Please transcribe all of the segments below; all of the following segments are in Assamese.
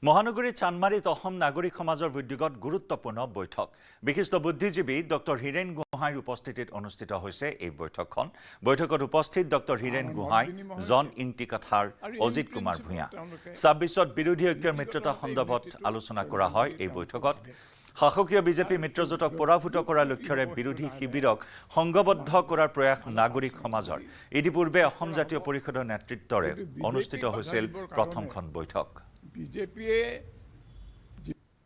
মহানগৰী চানমাৰীত অসম নাগৰিক সমাজৰ উদ্যোগত গুৰুত্বপূৰ্ণ বৈঠক বিশিষ্ট বুদ্ধিজীৱী ডক্টৰ হীৰেন গোহাঁইৰ উপস্থিতিত অনুষ্ঠিত হৈছে এই বৈঠকখন বৈঠকত উপস্থিত ডক্টৰ হীৰেন গোহাঁই জন ইংটিকাথাৰ অজিত কুমাৰ ভূঞা ২৬ত বিৰোধী ঐক্যৰ মিত্ৰতা সন্দৰ্ভত আলোচনা কৰা হয় এই বৈঠকত শাসকীয় বিজেপি মিত্ৰজোঁটক পৰাভূত কৰাৰ লক্ষ্যৰে বিৰোধী শিবিৰক সংঘবদ্ধ কৰাৰ প্ৰয়াস নাগৰিক সমাজৰ ইতিপূৰ্বে অসম জাতীয় পৰিষদৰ নেতৃত্বৰে অনুষ্ঠিত হৈছিল প্ৰথমখন বৈঠক বিজেপিয়ে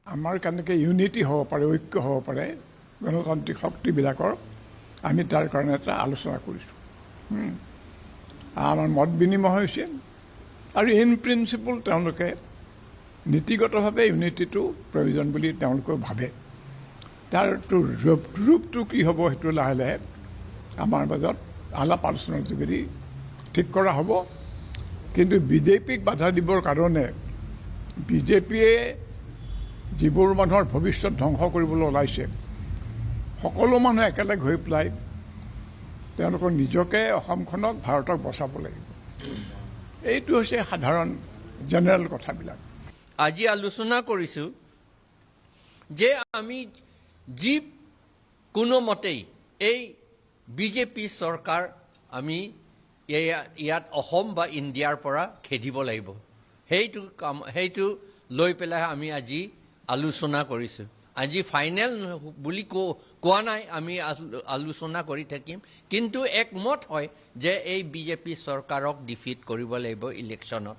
আমাৰ কেনেকৈ ইউনিটি হ'ব পাৰে ঐক্য হ'ব পাৰে গণতান্ত্ৰিক শক্তিবিলাকৰ আমি তাৰ কাৰণে এটা আলোচনা কৰিছোঁ আমাৰ মত বিনিময় হৈছে আৰু ইন প্ৰিন্সিপল তেওঁলোকে নীতিগতভাৱে ইউনিটিটো প্ৰয়োজন বুলি তেওঁলোকে ভাবে তাৰটো ৰূপটো কি হ'ব সেইটো লাহে লাহে আমাৰ মাজত আলাপ আলোচনাৰ যোগেদি ঠিক কৰা হ'ব কিন্তু বিজেপিক বাধা দিবৰ কাৰণে বিজেপিয়ে যিবোৰ মানুহৰ ভৱিষ্যত ধ্বংস কৰিবলৈ ওলাইছে সকলো মানুহ একেলগে হৈ পেলাই তেওঁলোকৰ নিজকে অসমখনক ভাৰতক বচাব লাগিব এইটো হৈছে সাধাৰণ জেনেৰেল কথাবিলাক আজি আলোচনা কৰিছোঁ যে আমি যি কোনো মতেই এই বিজেপি চৰকাৰ আমি ইয়াত অসম বা ইণ্ডিয়াৰ পৰা খেদিব লাগিব সেইটো লৈ পেলাই আমি আজি আলোচনা কৰিছোঁ আজি ফাইনেল বুলি কোৱা নাই আমি আলোচনা কৰি থাকিম কিন্তু একমত হয় যে এই বিজেপি চৰকাৰক ডিফিট কৰিব লাগিব ইলেকশ্যনত